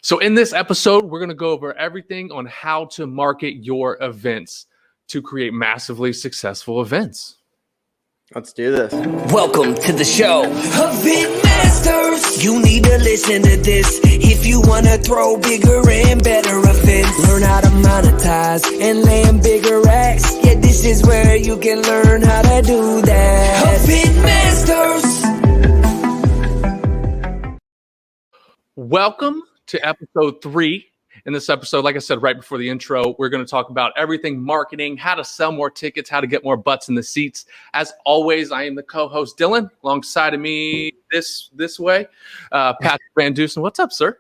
So in this episode, we're going to go over everything on how to market your events to create massively successful events. Let's do this. Welcome to the show. EventMASTERS. You need to listen to this if you want to throw bigger and better events. Learn how to monetize and land bigger racks. Yeah, this is where you can learn how to do that. EventMASTERS. Welcome to episode 3. In this episode, like I said right before the intro, we're going to talk about everything marketing, how to sell more tickets, how to get more butts in the seats. As always, I am the co-host Dylan. Alongside of me this way, Patrick VanDusen. What's up, sir?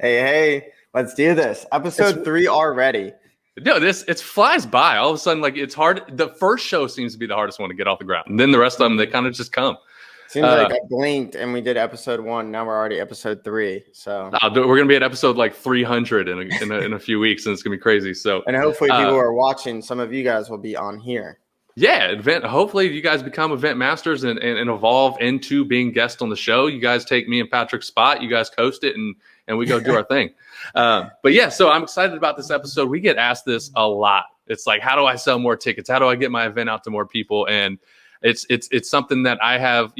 Hey, let's do this. Episode 3 already. No, it flies by. All of a sudden, like it's hard. The first show seems to be the hardest one to get off the ground, and then the rest of them they kind of just come. Seems like I blinked and we did episode 1. Now we're already episode 3. So we're gonna be at episode like 300 in a few weeks, and it's gonna be crazy. So and hopefully people are watching. Some of you guys will be on here. Yeah, hopefully you guys become event masters and evolve into being guests on the show. You guys take me and Patrick's spot. You guys host it and we go do our thing. But yeah, so I'm excited about this episode. We get asked this a lot. It's like, how do I sell more tickets? How do I get my event out to more people? And it's something that I have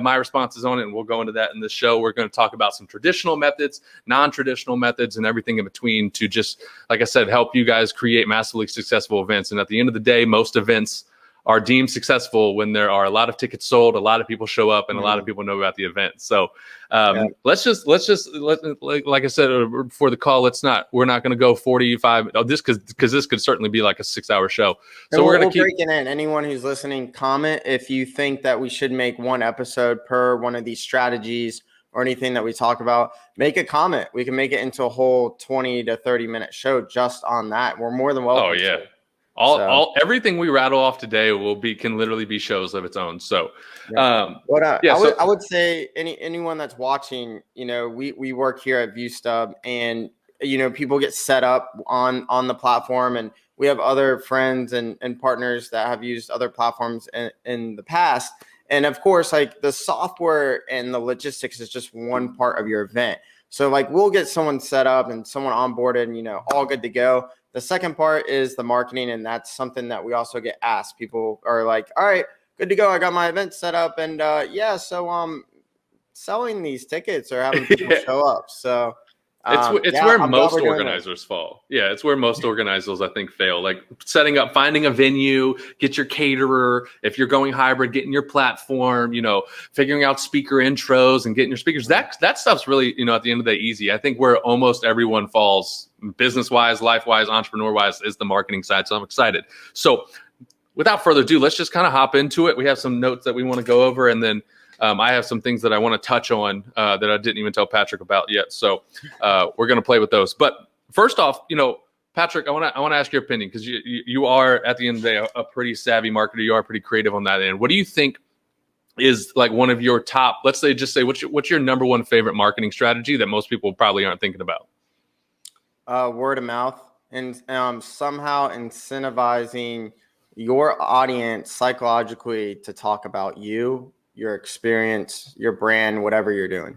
my responses on it, and we'll go into that in this show. We're going to talk about some traditional methods, non-traditional methods, and everything in between to just, like I said, help you guys create massively successful events. And at the end of the day, most events are deemed successful when there are a lot of tickets sold, a lot of people show up, and a lot of people know about the event. So let's just like I said before the call, we're not going to go 45. This because this could certainly be like a 6-hour show. So we're going to keep breaking in. Anyone who's listening, comment if you think that we should make one episode per one of these strategies or anything that we talk about. Make a comment. We can make it into a whole 20 to 30 minute show just on that. We're more than welcome. Oh yeah. to. Everything we rattle off today can literally be shows of its own. So, I would say anyone that's watching, we work here at ViewStub, and people get set up on the platform, and we have other friends and partners that have used other platforms in the past. And of course, like the software and the logistics is just one part of your event. So like we'll get someone set up and someone onboarded and, all good to go. The second part is the marketing, and that's something that we also get asked. People are like, all right, good to go. I got my event set up, and selling these tickets or having people show up. So it's where most organizers fall. Yeah, it's where most organizers, I think, fail. Like setting up, finding a venue, get your caterer. If you're going hybrid, getting your platform, figuring out speaker intros and getting your speakers. That stuff's really, at the end of the day, easy. I think where almost everyone falls, business-wise, life-wise, entrepreneur-wise, is the marketing side. So I'm excited. So without further ado, let's just kind of hop into it. We have some notes that we want to go over, and then I have some things that I want to touch on that I didn't even tell Patrick about yet. So we're going to play with those. But first off, Patrick, I want to ask your opinion, because you are, at the end of the day, a pretty savvy marketer. You are pretty creative on that end. What do you think is like one of your top, let's say, what's your number one favorite marketing strategy that most people probably aren't thinking about? Word of mouth, and somehow incentivizing your audience psychologically to talk about you, your experience, your brand, whatever you're doing.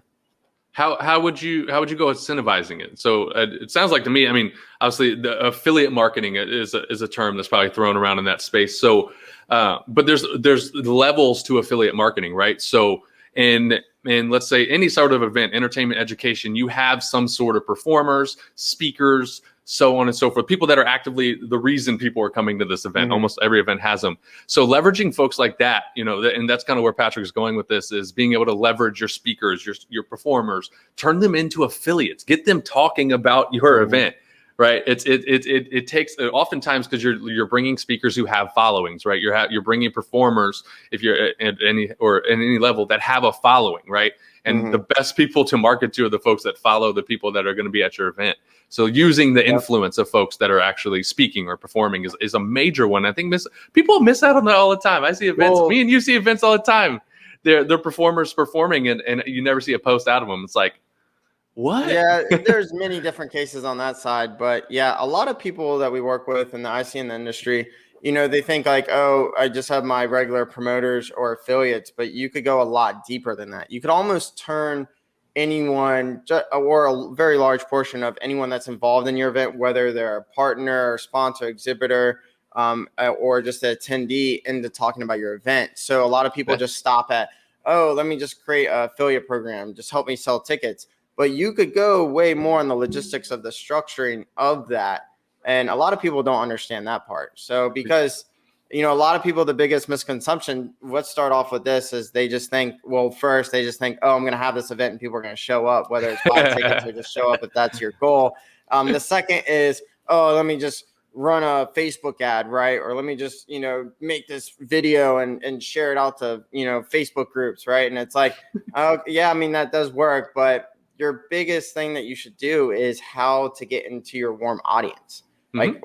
How would you go incentivizing it? So it sounds like to me, I mean, obviously the affiliate marketing is a term that's probably thrown around in that space. So, but there's levels to affiliate marketing, right? So in let's say any sort of event, entertainment, education, you have some sort of performers, speakers, so on and so forth. People that are actively the reason people are coming to this event. Mm-hmm. Almost every event has them. So leveraging folks like that, and that's kind of where Patrick is going with this, is being able to leverage your speakers, your performers, turn them into affiliates, get them talking about your event. Right. It takes oftentimes, because you're bringing speakers who have followings, right? You're bringing performers, if you're at any level, that have a following, right? And the best people to market to are the folks that follow the people that are going to be at your event. So using the influence of folks that are actually speaking or performing is a major one. I think people miss out on that all the time. I see events. Me and you see events all the time. They're performers performing, and you never see a post out of them. It's like, what? Yeah, there's many different cases on that side. But yeah, a lot of people that we work with and that I see in the industry, they think like, oh, I just have my regular promoters or affiliates, but you could go a lot deeper than that. You could almost turn anyone or a very large portion of anyone that's involved in your event, whether they're a partner or sponsor, exhibitor, or just an attendee, into talking about your event. So a lot of people just stop at, oh, let me just create an affiliate program, just help me sell tickets. But you could go way more on the logistics of the structuring of that. And a lot of people don't understand that part. So because, a lot of people, the biggest misconception, let's start off with this, is they just think, first they just think, oh, I'm going to have this event and people are going to show up, whether it's buy tickets or just show up if that's your goal. The second is, oh, let me just run a Facebook ad, right? Or let me just, make this video and share it out to, Facebook groups, right? And it's like, oh, yeah, I mean, that does work. But your biggest thing that you should do is how to get into your warm audience. Like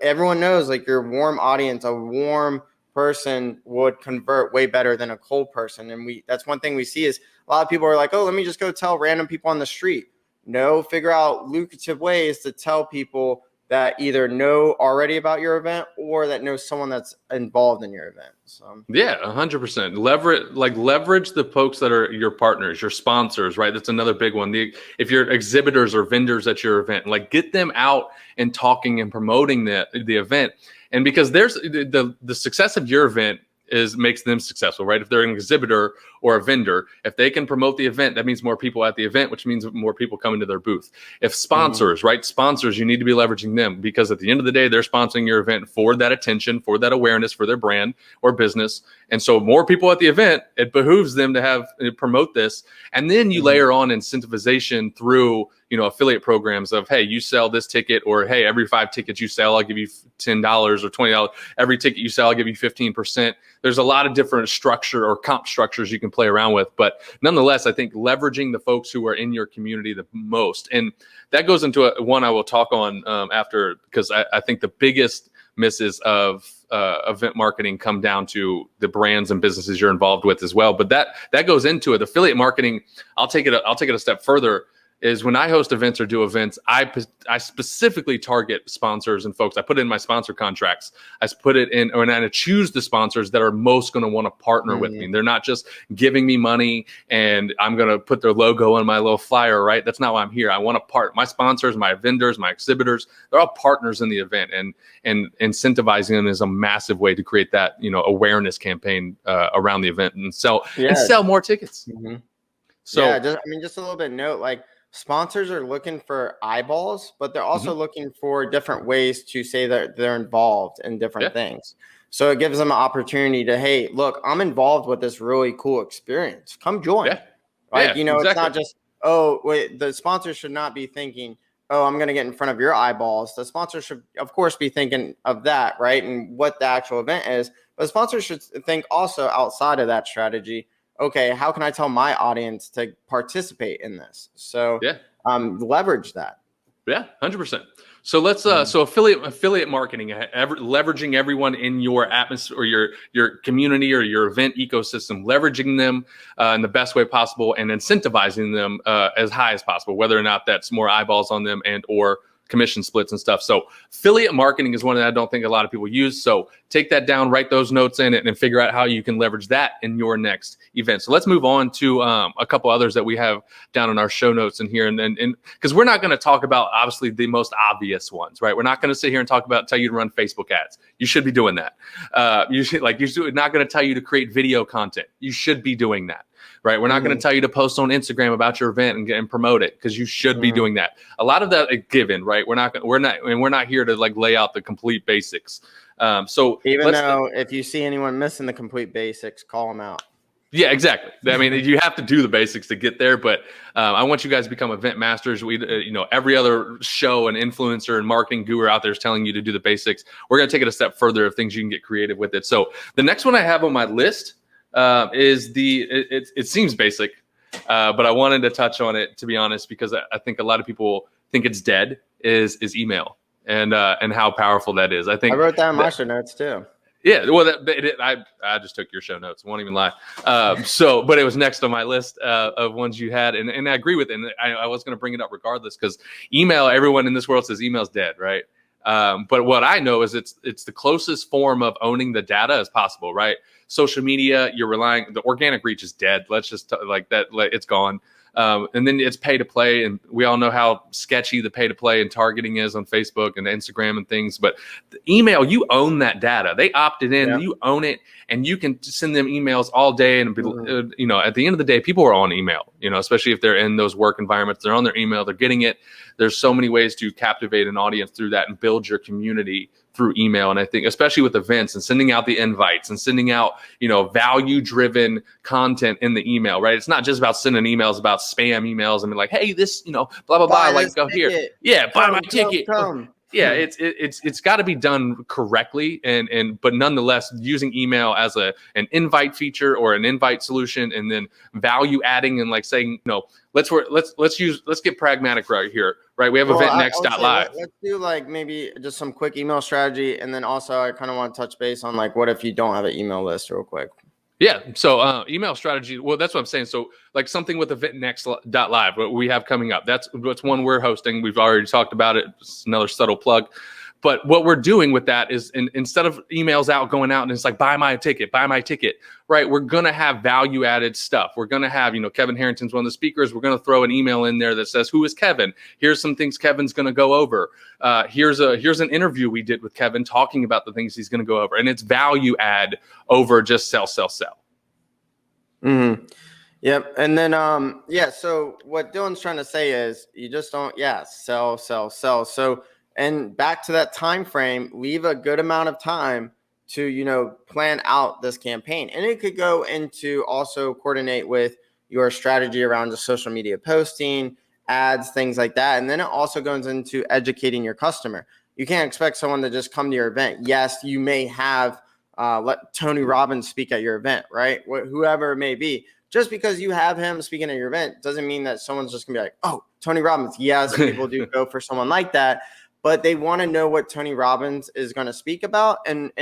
everyone knows, like your warm audience, a warm person would convert way better than a cold person. And that's one thing we see is a lot of people are like, oh, let me just go tell random people on the street. No, figure out lucrative ways to tell people that either know already about your event or that know someone that's involved in your event. So yeah, 100%. Leverage the folks that are your partners, your sponsors, right? That's another big one. If you're exhibitors or vendors at your event, like get them out and talking and promoting the event. And because there's the success of your event makes them successful, right? If they're an exhibitor or a vendor, if they can promote the event, that means more people at the event, which means more people coming to their booth. If sponsors, right? Sponsors, you need to be leveraging them, because at the end of the day, they're sponsoring your event for that attention, for that awareness, for their brand or business. And so more people at the event, it behooves them to promote this. And then you layer on incentivization through, affiliate programs of, hey, you sell this ticket, or hey, every 5 tickets you sell, I'll give you $10 or $20. Every ticket you sell, I'll give you 15%. There's a lot of different structure or comp structures you can play around with. But nonetheless, I think leveraging the folks who are in your community the most. And that goes into one I will talk on after, because I think the biggest misses of event marketing come down to the brands and businesses you're involved with as well. But that goes into it. Affiliate marketing, I'll take it a step further. Is when I host events or do events, I specifically target sponsors and folks. I put it in my sponsor contracts. I put it in, and I choose the sponsors that are most going to want to partner with me. They're not just giving me money and I'm going to put their logo on my little flyer, right? That's not why I'm here. I want to my sponsors, my vendors, my exhibitors, they're all partners in the event, and incentivizing them is a massive way to create that, awareness campaign around the event and sell more tickets. So just a little bit of note, like, sponsors are looking for eyeballs, but they're also looking for different ways to say that they're involved in different things. So it gives them an opportunity to, hey, look, I'm involved with this really cool experience. Come join. It's not just, oh, wait, the sponsor should not be thinking, oh, I'm going to get in front of your eyeballs. The sponsor should, of course, be thinking of that, right? And what the actual event is. But the sponsor should think also outside of that strategy. Okay, how can I tell my audience to participate in this? So leverage that. Yeah, 100%. So let's so affiliate marketing, leveraging everyone in your atmosphere or your community or your event ecosystem, leveraging them in the best way possible and incentivizing them as high as possible, whether or not that's more eyeballs on them and or commission splits and stuff. So affiliate marketing is one that I don't think a lot of people use. So take that down, write those notes in it, and figure out how you can leverage that in your next event. So let's move on to a couple others that we have down in our show notes in here. And because we're not going to talk about obviously the most obvious ones, right? We're not going to sit here and tell you to run Facebook ads. You should be doing that. We're not going to tell you to create video content. You should be doing that. Right. We're not going to tell you to post on Instagram about your event and promote it, because you should be doing that. A lot of that is given, right? We're not here to lay out the complete basics. So even though if you see anyone missing the complete basics, call them out. Yeah, exactly. I mean, you have to do the basics to get there, but I want you guys to become event masters. We, every other show and influencer and marketing guru out there is telling you to do the basics. We're going to take it a step further of things you can get creative with it. So the next one I have on my list is it seems basic, but I wanted to touch on it, to be honest, because I think a lot of people think it's dead, is email and how powerful that is. I think I wrote down my show notes too. Yeah, well, I just took your show notes. Won't even lie. But it was next on my list of ones you had, and I agree with it. And I was going to bring it up regardless, because email, everyone in this world says email's dead, right? But what I know is it's the closest form of owning the data as possible, right? Social media, the organic reach is dead. Let's just it's gone. And then it's pay to play. And we all know how sketchy the pay to play and targeting is on Facebook and Instagram and things. But the email, you own that data. They opted in, you own it, and you can send them emails all day. And, at the end of the day, people are on email, especially if they're in those work environments, they're on their email, they're getting it. There's so many ways to captivate an audience through that and build your community through email. And I think especially with events and sending out the invites and sending out, value-driven content in the email, right? It's not just about sending emails about spam emails and be like, hey, this, blah, blah, blah, like go ticket. Here. Yeah, buy my ticket. Come. Yeah, it's got to be done correctly, but nonetheless, using email as an invite feature or an invite solution, and then value adding and like saying, let's get pragmatic right here, right? We have EventNext.live. Let's do like maybe just some quick email strategy, and then also I kind of want to touch base on like what if you don't have an email list, real quick. Yeah. So email strategy. Well, that's what I'm saying. So like something with EventNext.live, what we have coming up. That's one we're hosting. We've already talked about it. It's another subtle plug. But what we're doing with that is instead of emails going out and it's like, buy my ticket, right? We're going to have value added stuff. We're going to have, Kevin Harrington's one of the speakers. We're going to throw an email in there that says, who is Kevin? Here's some things Kevin's going to go over. Here's an interview we did with Kevin talking about the things he's going to go over. And it's value add over just sell. Mm-hmm. Yep. And then, so what Dylan's trying to say is you just don't, sell. So, and back to that time frame, leave a good amount of time to, plan out this campaign. And it could go into also coordinate with your strategy around the social media posting, ads, things like that. And then it also goes into educating your customer. You can't expect someone to just come to your event. Yes, you may have let Tony Robbins speak at your event, right? Whoever it may be. Just because you have him speaking at your event doesn't mean that someone's just gonna be like, oh, Tony Robbins. Yes, people do go for someone like that. But they want to know what Tony Robbins is going to speak about. And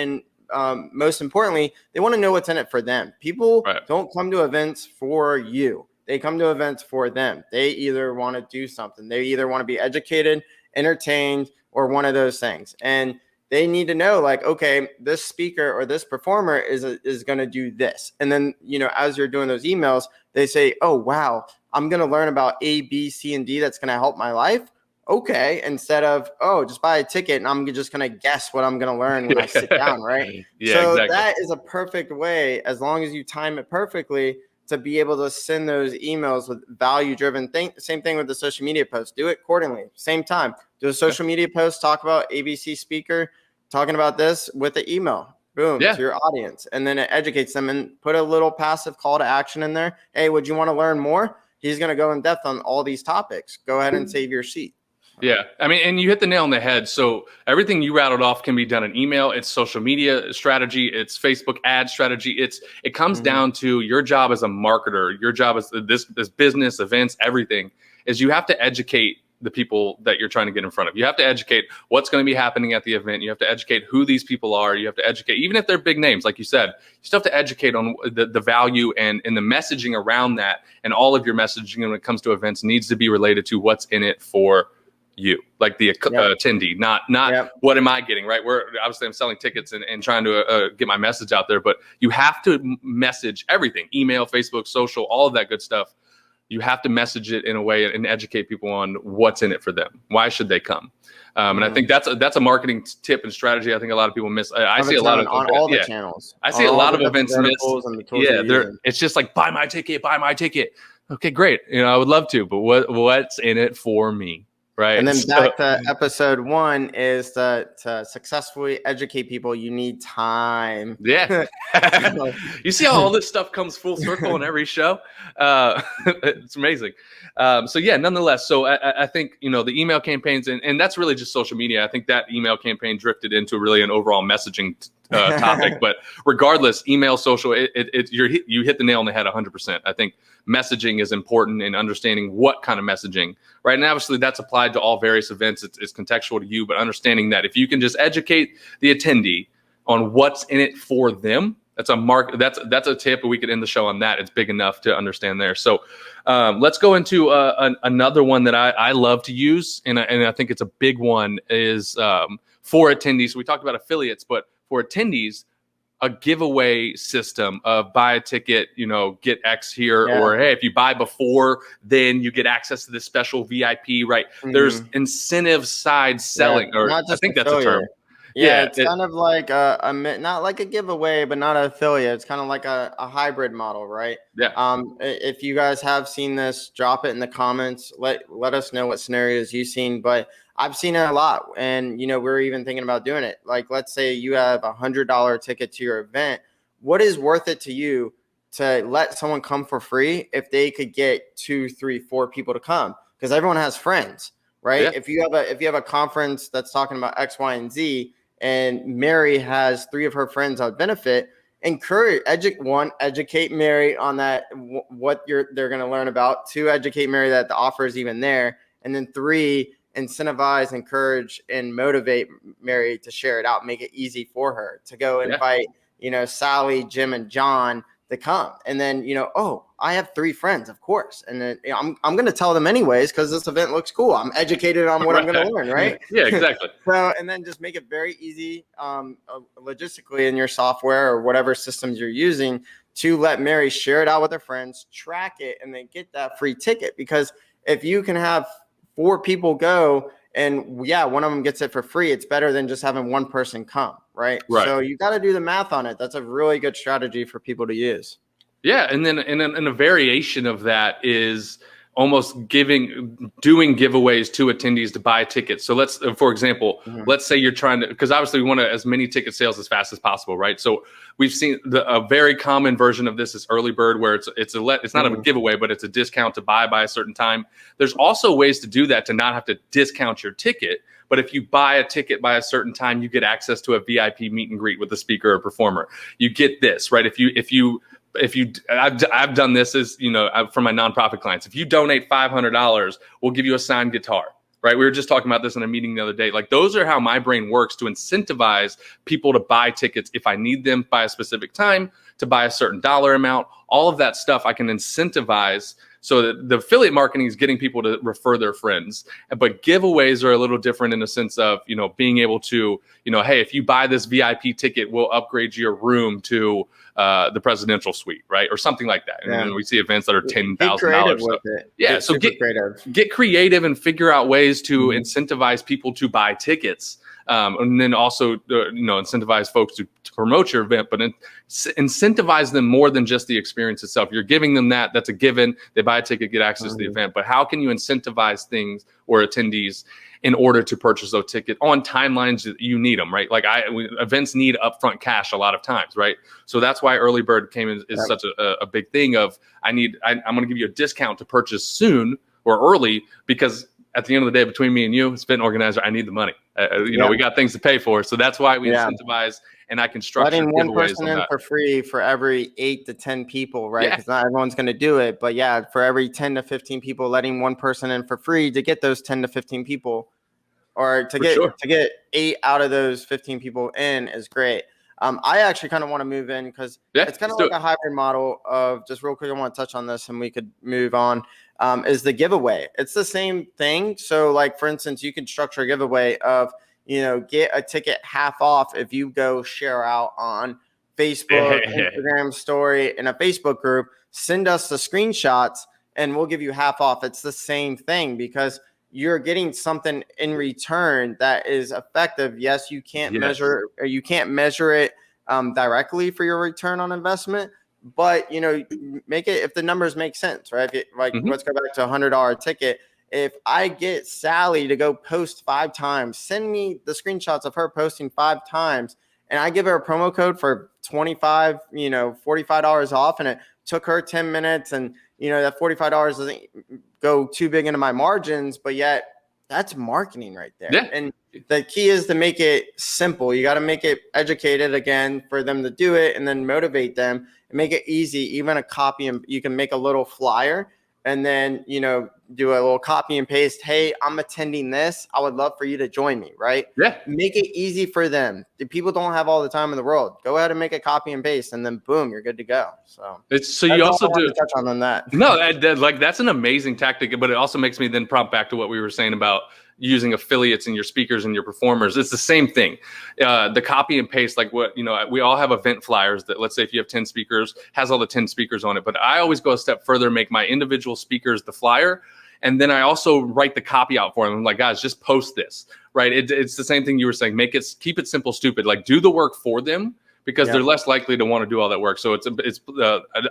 most importantly, they want to know what's in it for them. People don't come to events for you. They come to events for them. They either want to do something. They either want to be educated, entertained, or one of those things. And they need to know, like, okay, this speaker or this performer is going to do this. And then, as you're doing those emails, they say, oh, wow, I'm going to learn about A, B, C, and D that's going to help my life. Okay, instead of, just buy a ticket and I'm just going to guess what I'm going to learn when I sit down, right? So exactly. That is a perfect way, as long as you time it perfectly, to be able to send those emails with value-driven thing. Same thing with the social media post. Do it accordingly. Same time. Do a social media post, talk about ABC speaker, talking about this with the email. Boom, to your audience. And then it educates them, and put a little passive call to action in there. Hey, would you want to learn more? He's going to go in depth on all these topics. Go ahead and save your seat. Yeah. I mean, and you hit the nail on the head. So everything you rattled off can be done in email. It's social media strategy. It's Facebook ad strategy. It comes down to your job as a marketer. Your job as this business, events, everything is you have to educate the people that you're trying to get in front of. You have to educate what's going to be happening at the event. You have to educate who these people are. You have to educate, even if they're big names, like you said, you still have to educate on the value and the messaging around that. And all of your messaging when it comes to events needs to be related to what's in it for you, like the attendee, not what am I getting, right? I'm selling tickets and trying to get my message out there, but you have to message everything, email, Facebook, social, all of that good stuff. You have to message it in a way and educate people on what's in it for them. Why should they come? And I think that's a marketing tip and strategy. I think a lot of people miss. I see a lot of on all the channels. I see a lot of events miss. It's just like buy my ticket. Okay, great. I would love to, but what's in it for me? Right. And then back to episode 1 is to successfully educate people, you need time. Yeah. You see how all this stuff comes full circle in every show? It's amazing. Nonetheless, so I think, the email campaigns, and that's really just social media. I think that email campaign drifted into really an overall messaging topic. But regardless, email, social, you hit the nail on the head 100%. I think messaging is important in understanding what kind of messaging, right? And obviously that's applied to all various events. It's contextual to you, but understanding that if you can just educate the attendee on what's in it for them, that's a tip, and we could end the show on that. It's big enough to understand there. So let's go into another one that I love to use, and I think it's a big one, is for attendees. So we talked about affiliates, but for attendees, a giveaway system of buy a ticket, get X here, or hey, if you buy before, then you get access to this special VIP, right? There's incentive side selling, or I think that's a term. Yeah, it's kind of like not like a giveaway, but not an affiliate. It's kind of like a hybrid model, right? Yeah. If you guys have seen this, drop it in the comments. Let us know what scenarios you've seen, but I've seen it a lot. And, we're even thinking about doing it. Like, let's say you have $100 ticket to your event. What is worth it to you to let someone come for free if they could get 2, 3, 4 people to come? Because everyone has friends, right? Yeah. If you have a conference that's talking about X, Y, and Z, and Mary has 3 of her friends on benefit, educate Mary on that, what they're going to learn about. 2, educate Mary that the offer is even there. And then 3, incentivize, encourage, and motivate Mary to share it out, make it easy for her to go invite, Sally, Jim, and John to come. And then, I have 3 friends, of course. And then I'm going to tell them anyways, because this event looks cool. I'm educated on what I'm going to learn, right? Yeah, exactly. So, and then just make it very easy logistically in your software or whatever systems you're using to let Mary share it out with her friends, track it, and then get that free ticket. Because if you can have 4 people go and one of them gets it for free, it's better than just having one person come, right? So you got to do the math on it. That's a really good strategy for people to use. Yeah, and then a variation of that is almost doing giveaways to attendees to buy tickets. So let's, for example, let's say you're trying to, because obviously we want as many ticket sales as fast as possible, right? So we've seen a very common version of this is early bird, where it's not a giveaway, but it's a discount to buy by a certain time. There's also ways to do that to not have to discount your ticket. But if you buy a ticket by a certain time, you get access to a VIP meet and greet with the speaker or performer. You get this, right? I've done this as, for my nonprofit clients. If you donate $500, we'll give you a signed guitar, right? We were just talking about this in a meeting the other day. Like, those are how my brain works to incentivize people to buy tickets if I need them by a specific time, to buy a certain dollar amount. All of that stuff I can incentivize. So that the affiliate marketing is getting people to refer their friends. But giveaways are a little different in the sense of, being able to, hey, if you buy this VIP ticket, we'll upgrade your room to the presidential suite, right? Or something like that. And we see events that are $10,000. So, yeah, so get creative and figure out ways to incentivize people to buy tickets. And then also, incentivize folks to promote your event, but incentivize them more than just the experience itself. You're giving them that's a given. They buy a ticket, get access to the event. But how can you incentivize things or attendees in order to purchase those tickets on timelines that you need them, right? Like events need upfront cash a lot of times, right? So that's why early bird is such a big thing of I'm going to give you a discount to purchase soon or early, because at the end of the day, between me and you, as event organizer, I need the money. We got things to pay for. So that's why we incentivize, and I can structure letting one giveaways person in for free for every 8 to 10 people, right? Because not everyone's going to do it. But for every 10 to 15 people, letting one person in for free to get those 10 to 15 people, or to get 8 out of those 15 people in is great. I actually kind of want to move in because it's kind of like a hybrid model of, just real quick, I want to touch on this and we could move on, is the giveaway. It's the same thing. So like, for instance, you can structure a giveaway of, get a ticket half off if you go share out on Facebook, Instagram story, in a Facebook group, send us the screenshots and we'll give you half off. It's the same thing because you're getting something in return that is effective. Yes, you can't measure it directly for your return on investment, but make it, if the numbers make sense, right? Let's go back to $100 ticket. If I get Sally to go post 5 times, send me the screenshots of her posting 5 times, and I give her a promo code for $25, $45 off, and it took her 10 minutes, and that $45 doesn't go too big into my margins, but yet that's marketing right there. Yeah. And the key is to make it simple. You got to make it educated again for them to do it, and then motivate them and make it easy. Even a copy, and you can make a little flyer and then, do a little copy and paste. Hey, I'm attending this. I would love for you to join me, right? Yeah. Make it easy for them. The people don't have all the time in the world. Go ahead and make a copy and paste, and then boom, you're good to go. So you also do touch on that. No, that's an amazing tactic, but it also makes me then prompt back to what we were saying about, using affiliates and your speakers and your performers. It's the same thing. The copy and paste, like what, we all have event flyers that, let's say if you have 10 speakers, has all the 10 speakers on it. But I always go a step further, make my individual speakers the flyer. And then I also write the copy out for them. I'm like, guys, just post this, right? It's the same thing you were saying. Keep it simple, stupid. Like, do the work for them, because they're less likely to want to do all that work. So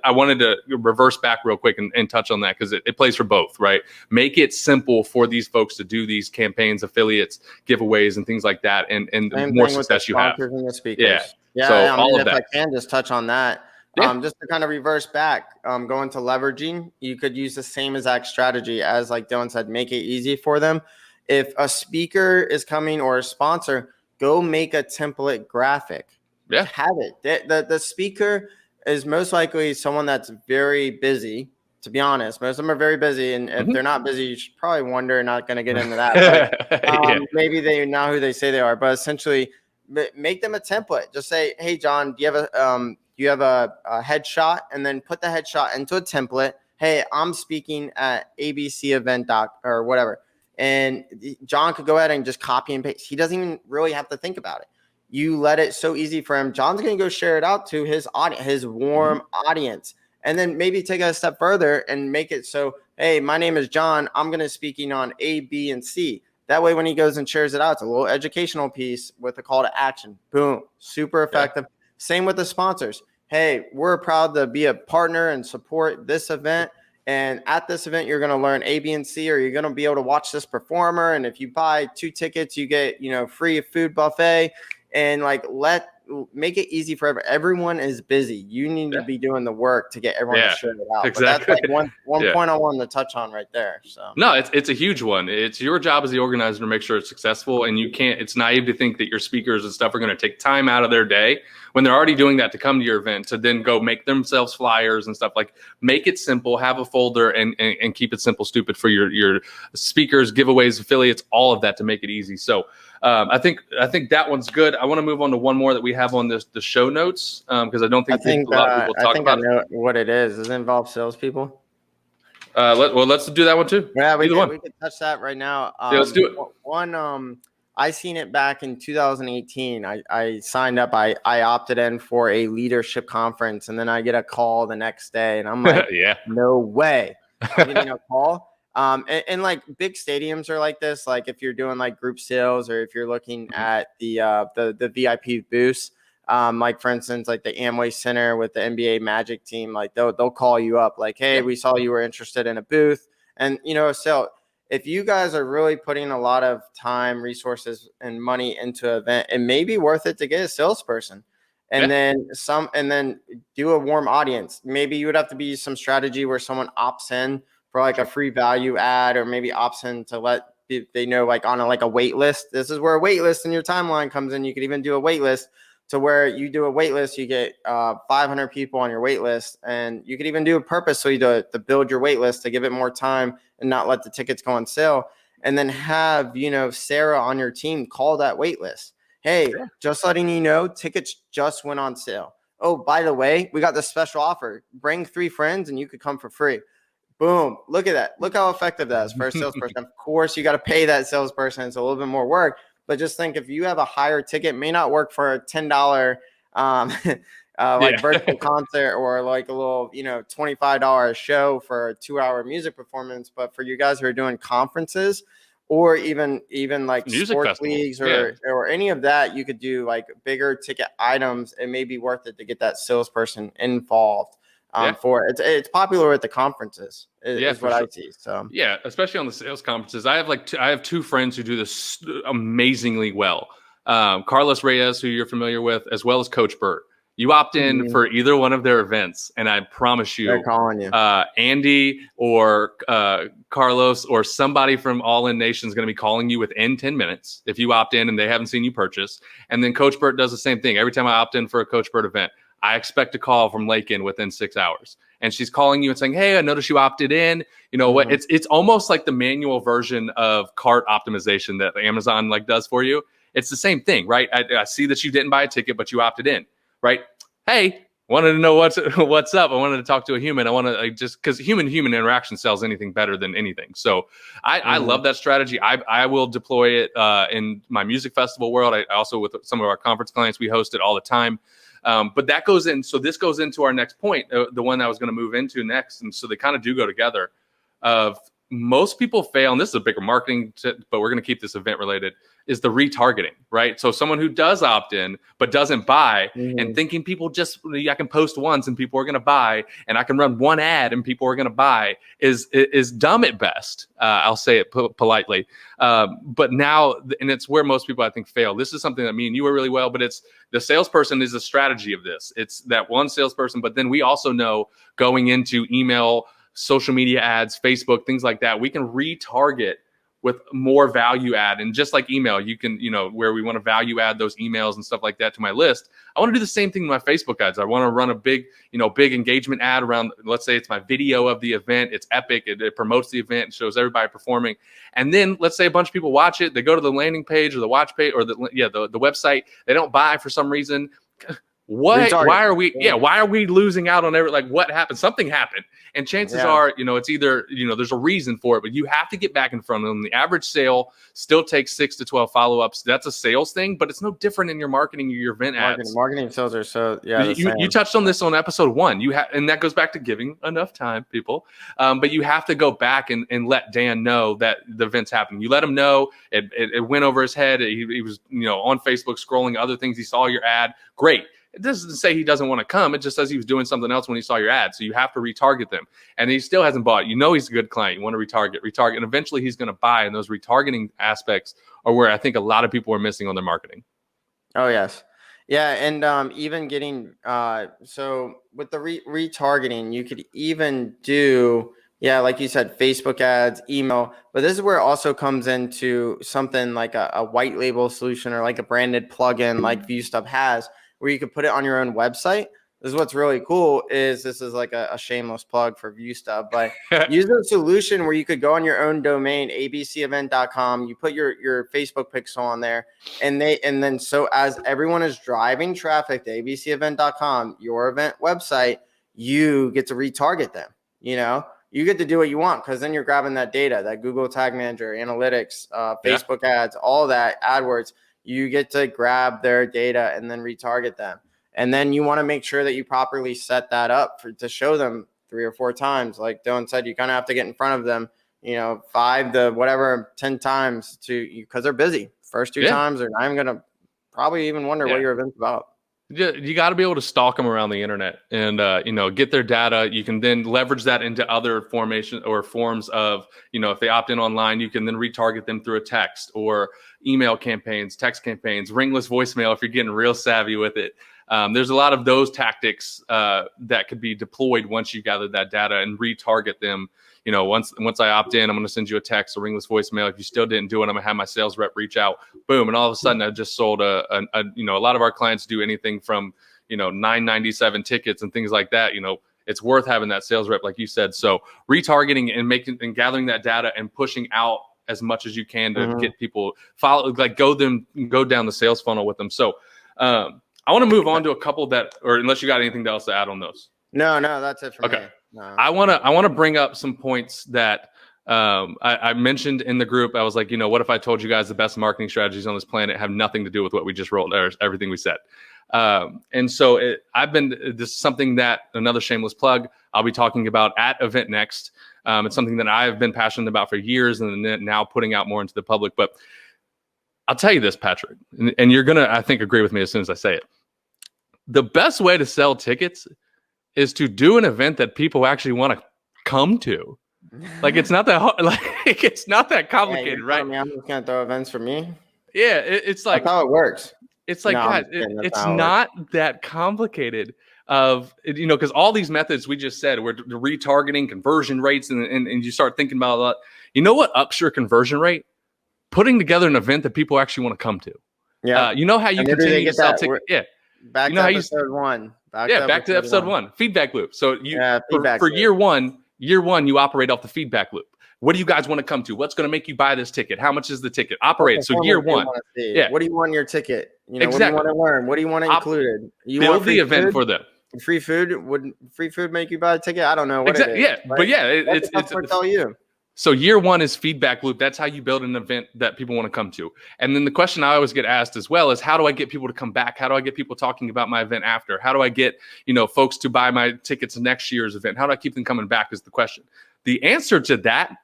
I wanted to reverse back real quick and touch on that, because it plays for both, right? Make it simple for these folks to do these campaigns, affiliates, giveaways, and things like that. And the more success you have. And the speakers. Yeah. So I mean, all of if that. I can just touch on that, just to kind of reverse back, going to leveraging, you could use the same exact strategy as, like Dylan said, make it easy for them. If a speaker is coming or a sponsor, go make a template graphic. Yeah. Have it. The speaker is most likely someone that's very busy, to be honest. Most of them are very busy. And if they're not busy, you should probably wonder, not going to get into that. But, maybe they are not who they say they are. But essentially, make them a template. Just say, hey, John, do you have a headshot? And then put the headshot into a template. Hey, I'm speaking at ABC event or whatever. And John could go ahead and just copy and paste. He doesn't even really have to think about it. You let it so easy for him. John's going to go share it out to his audience, his warm audience, and then maybe take it a step further and make it so, hey, my name is John. I'm going to speaking on A, B, and C. That way, when he goes and shares it out, it's a little educational piece with a call to action. Boom. Super effective. Yeah. Same with the sponsors. Hey, we're proud to be a partner and support this event. And at this event, you're going to learn A, B, and C, or you're going to be able to watch this performer. And if you buy 2 tickets, you get, free food buffet. And make it easy for everyone is busy. You need to be doing the work to get everyone to share it out. Exactly. But that's like one point I wanted to touch on right there. So no, it's a huge one. It's your job as the organizer to make sure it's successful. And it's naive to think that your speakers and stuff are going to take time out of their day when they're already doing that to come to your event, to then go make themselves flyers and stuff. Like, make it simple, have a folder, and keep it simple, stupid for your speakers, giveaways, affiliates, all of that, to make it easy. So I think that one's good. I want to move on to one more that we have on the show notes, because I don't think a lot of people talk about it. I know what it is. Does it involve salespeople? Let's do that one too. Yeah, we can touch that right now. Yeah, let's do it. One, I seen it back in 2018. I signed up. I opted in for a leadership conference, and then I get a call the next day, and I'm like, no way. I'm getting a call. And like big stadiums are like this. Like if you're doing like group sales, or if you're looking at the VIP booths, like for instance, like the Amway Center with the NBA Magic team, like they'll call you up like, hey, we saw you were interested in a booth. And, so if you guys are really putting a lot of time, resources, and money into an event, it may be worth it to get a salesperson. And then do a warm audience. Maybe you would have to be some strategy where someone opts in for like a free value ad, or maybe opts in to let they know, like on a wait list. This is where a wait list in your timeline comes in. You could even do a wait list to where you do a wait list, you get 500 people on your wait list, and you could even do a purpose so you to build your wait list to give it more time and not let the tickets go on sale. And then have, Sarah on your team call that wait list. Hey, just letting you know, tickets just went on sale. Oh, by the way, we got this special offer. Bring 3 friends and you could come for free. Boom. Look at that. Look how effective that is for a salesperson. Of course, you got to pay that salesperson. It's a little bit more work. But just think, if you have a higher ticket, it may not work for a $10 virtual concert, or like a little, $25 show for a 2-hour music performance. But for you guys who are doing conferences, or even like music sports festivals, leagues or any of that, you could do like bigger ticket items. It may be worth it to get that salesperson involved. For it's popular at the conferences is what I see. So especially on the sales conferences. I have 2 friends who do this amazingly well. Carlos Reyes, who you're familiar with, as well as Coach Burt. You opt in for either one of their events, and I promise you, they're calling you. Andy or Carlos or somebody from All In Nation is going to be calling you within 10 minutes if you opt in and they haven't seen you purchase. And then Coach Burt does the same thing. Every time I opt in for a Coach Burt event, I expect a call from Lakin within 6 hours. And she's calling you and saying, hey, I noticed you opted in. You know what? It's almost like the manual version of cart optimization that Amazon does for you. It's the same thing, right? I see that you didn't buy a ticket, but you opted in, right? Hey, wanted to know what's up. I wanted to talk to a human. I want to just because human interaction sells anything better than anything. So I love that strategy. I will deploy it in my music festival world. I also with some of our conference clients, we host it all the time. But that goes in. So this goes into our next point, the one I was going to move into next. And so they kind of do go together. Most people fail, and this is a bigger marketing tip, but we're going to keep this event related, is the retargeting, right? So someone who does opt in, but doesn't buy and thinking people I can post once and people are going to buy, and I can run one ad and people are going to buy is dumb at best. I'll say it politely. But now, and it's where most people I think fail. This is something that me and you are really well, but it's the salesperson is a strategy of this. It's that one salesperson, but then we also know going into email, social media ads, Facebook, things like that, we can retarget with more value add. And just like email, you can, where we want to value add those emails and stuff like that to my list. I want to do the same thing with my Facebook ads. I want to run a big engagement ad around, let's say it's my video of the event. It's epic. It promotes the event and shows everybody performing. And then let's say a bunch of people watch it. They go to the landing page or the watch page or the website. They don't buy for some reason. Why are we losing out on what happened? Something happened. And chances are, it's either, there's a reason for it, but you have to get back in front of them. The average sale still takes 6 to 12 follow-ups. That's a sales thing, but it's no different in your marketing or your event ads. Marketing sales are so, you touched on this on episode 1. And that goes back to giving enough time, people. But you have to go back and let Dan know that the event's happening. You let him know it went over his head. He was, on Facebook scrolling other things. He saw your ad. Great. It doesn't say he doesn't want to come. It just says he was doing something else when he saw your ad. So you have to retarget them. And he still hasn't bought. He's a good client. You want to retarget. And eventually he's going to buy. And those retargeting aspects are where I think a lot of people are missing on their marketing. Oh, yes. Yeah. And even getting so with the retargeting, you could even do, like you said, Facebook ads, email. But this is where it also comes into something like a white label solution or like a branded plugin like ViewStub has, where you could put it on your own website. This is what's really cool is this is like a shameless plug for ViewStub, but use a solution where you could go on your own domain, abcevent.com. You put your Facebook pixel on there, and then so as everyone is driving traffic to abcevent.com, your event website, you get to retarget them. You get to do what you want because then you're grabbing that data, that Google Tag Manager, analytics, Facebook ads, all that, AdWords. You get to grab their data and then retarget them. And then you want to make sure that you properly set that up to show them 3 or 4 times. Like Dylan said, you kind of have to get in front of them, 5 to 10 times because they're busy. First 2 times, they're not even going to probably even wonder what your event's about. You got to be able to stalk them around the internet and, get their data. You can then leverage that into other forms of, if they opt in online, you can then retarget them through a text or email campaigns, text campaigns, ringless voicemail if you're getting real savvy with it. There's a lot of those tactics that could be deployed once you gather that data and retarget them. Once I opt in, I'm going to send you a text, a ringless voicemail. If you still didn't do it, I'm going to have my sales rep reach out. Boom. And all of a sudden, I just sold a lot of our clients do anything from, $9.97 tickets and things like that. It's worth having that sales rep, like you said. So retargeting and gathering that data and pushing out as much as you can to get people go down the sales funnel with them. So I want to move on to a couple or unless you got anything else to add on those. No, that's it for me. No. I want to bring up some points that I mentioned in the group. I was like, what if I told you guys the best marketing strategies on this planet have nothing to do with what we just rolled or everything we said. And so this is something that another shameless plug I'll be talking about at Event Next. It's something that I've been passionate about for years and then now putting out more into the public. But I'll tell you this, Patrick, and you're going to, I think, agree with me as soon as I say it. The best way to sell tickets is to do an event that people actually want to come to. Like it's not that hard, it's not that complicated, right? I'm just gonna throw events for me. Yeah, it's like that's how it works. It's like, guys, it's not that complicated. Because all these methods we just said, we're retargeting, conversion rates, and you start thinking about a lot. You know what ups your conversion rate? Putting together an event that people actually want to come to. Yeah. You know how you continue to sell tickets? Yeah. Back to episode 1. Back to episode 1. Feedback loop. So for year one, you operate off the feedback loop. What do you guys want to come to? What's going to make you buy this ticket? How much is the ticket? Operate. So year 1. Yeah. What do you want in your ticket? What do you want to learn? What do you want included? Build the event for them. Free food, would free food make you buy a ticket? I don't know what it is. Yeah, right? but yeah, it's tell you. So year one is feedback loop. That's how you build an event that people want to come to. And then the question I always get asked as well is, how do I get people to come back? How do I get people talking about my event after? How do I get, folks to buy my tickets next year's event? How do I keep them coming back is the question. The answer to that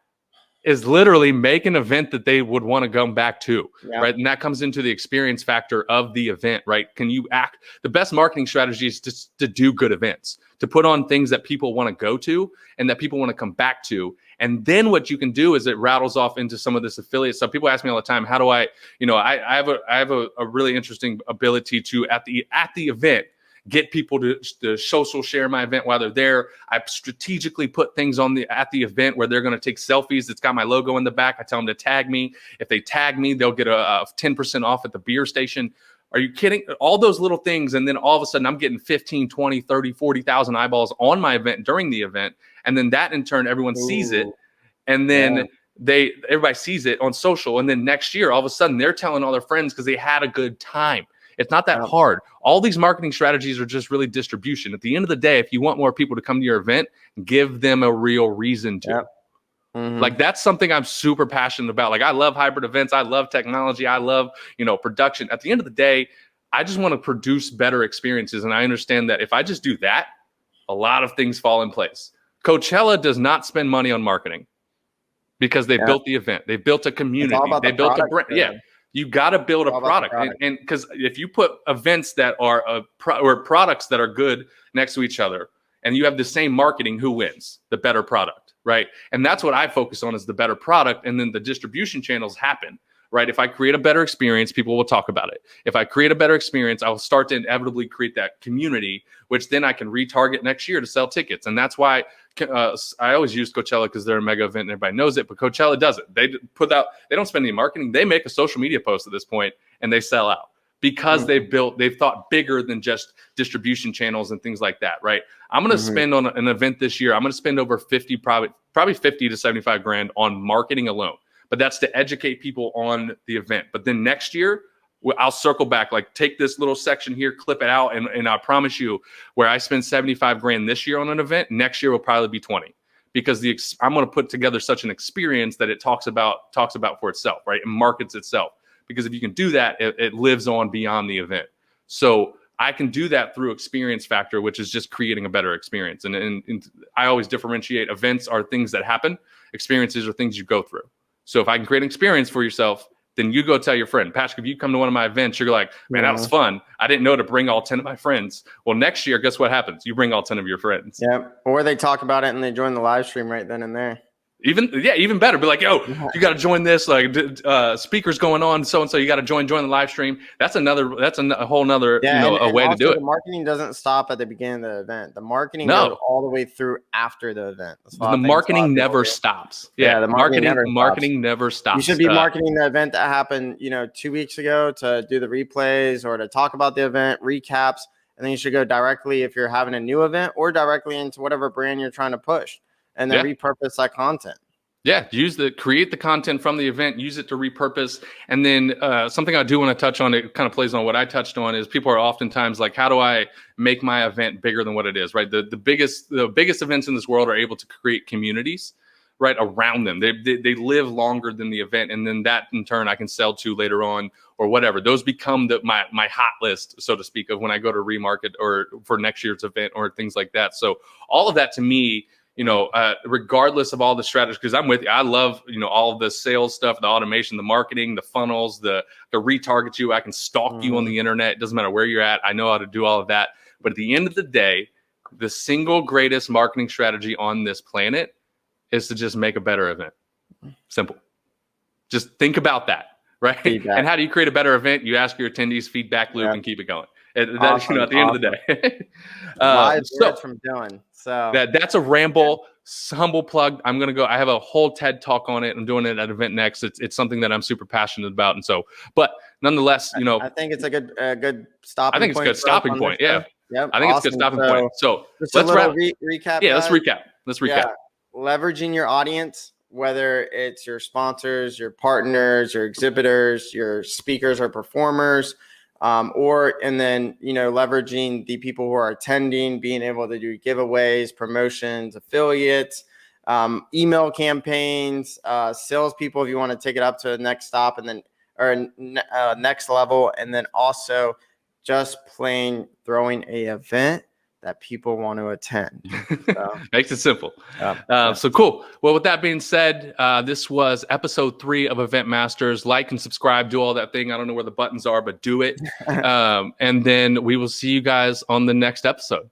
is literally make an event that they would want to come back to, right? And that comes into the experience factor of the event, right? Can you act? The best marketing strategy is just to do good events, to put on things that people want to go to and that people want to come back to. And then what you can do is it rattles off into some of this affiliate stuff. People ask me all the time, how do I have a really interesting ability to at the event get people to social share my event while they're there. I strategically put things at the event where they're going to take selfies. It's got my logo in the back. I tell them to tag me. If they tag me, they'll get a 10% off at the beer station. Are you kidding? All those little things. And then all of a sudden I'm getting 15, 20, 30, 40,000 eyeballs on my event during the event. And then that in turn, everyone sees it. And then everybody sees it on social. And then next year, all of a sudden they're telling all their friends because they had a good time. It's not that hard. All these marketing strategies are just really distribution. At the end of the day, if you want more people to come to your event, give them a real reason to. Like that's something I'm super passionate about. Like I love hybrid events. I love technology. I love, production. At the end of the day, I just want to produce better experiences. And I understand that if I just do that, a lot of things fall in place. Coachella does not spend money on marketing because they built the event. They built a community. They built a brand. Yeah. You got to build a product. And because if you put events that are or products that are good next to each other and you have the same marketing, who wins? The better product, right? And that's what I focus on is the better product. And then the distribution channels happen, right? If I create a better experience, people will talk about it. If I create a better experience, I will start to inevitably create that community, which then I can retarget next year to sell tickets. And that's why I always use Coachella because they're a mega event and everybody knows it, but Coachella doesn't. They don't spend any marketing. They make a social media post at this point and they sell out because they've thought bigger than just distribution channels and things like that, right? I'm going to spend on an event this year. I'm going to spend over probably 50 to 75 grand on marketing alone, but that's to educate people on the event. But then next year, I'll circle back, like take this little section here, clip it out. And I promise you where I spend 75 grand this year on an event, next year will probably be 20 because I'm going to put together such an experience that it talks about for itself, right? And markets itself. Because if you can do that, it lives on beyond the event. So I can do that through experience factor, which is just creating a better experience. And I always differentiate events are things that happen. Experiences are things you go through. So if I can create an experience for yourself, then you go tell your friend, Patrick, if you come to one of my events, you're like, man, that was fun. I didn't know to bring all 10 of my friends. Well, next year, guess what happens? You bring all 10 of your friends. Yeah. Or they talk about it and they join the live stream right then and there. Even better. Be like, yo, you got to join this. Like, speakers going on, so and so. You got to join the live stream. That's a whole nother a way to do it. The marketing doesn't stop at the beginning of the event. The marketing goes all the way through after the event. The marketing never stops. Yeah, the marketing never stops. You should be marketing the event that happened, 2 weeks ago to do the replays or to talk about the event, recaps, and then you should go directly if you're having a new event or directly into whatever brand you're trying to push. And then repurpose that content. Yeah, create the content from the event, use it to repurpose. And then something I do want to touch on, it kind of plays on what I touched on, is people are oftentimes like, how do I make my event bigger than what it is, right? The biggest events in this world are able to create communities, right, around them. They live longer than the event. And then that in turn I can sell to later on or whatever. Those become my hot list, so to speak, of when I go to remarket or for next year's event or things like that. So all of that to me, regardless of all the strategies, because I'm with you. I love, all of the sales stuff, the automation, the marketing, the funnels, the retarget you. I can stalk you on the internet. It doesn't matter where you're at. I know how to do all of that. But at the end of the day, the single greatest marketing strategy on this planet is to just make a better event. Simple. Just think about that, right? Feedback. And how do you create a better event? You ask your attendees feedback loop and keep it going. Awesome, at the end of the day. Live from Dylan. So that's a ramble, humble plug. I'm going to go. I have a whole TED talk on it. I'm doing it at an event next. It's something that I'm super passionate about. And so, but nonetheless, I think it's a good stopping point. I think it's a good stopping point. Yeah. Yep. I think it's a good stopping point. So let's recap. Yeah, let's recap. Yeah. Leveraging your audience, whether it's your sponsors, your partners, your exhibitors, your speakers or performers, and then, you know, leveraging the people who are attending, being able to do giveaways, promotions, affiliates, email campaigns, salespeople, if you want to take it up to the next stop and then, or next level. And then also just plain throwing a event that people want to attend. So, makes it simple. So cool. Well, with that being said, this was episode 3 of Event Masters. Like and subscribe, do all that thing. I don't know where the buttons are, but do it. And then we will see you guys on the next episode.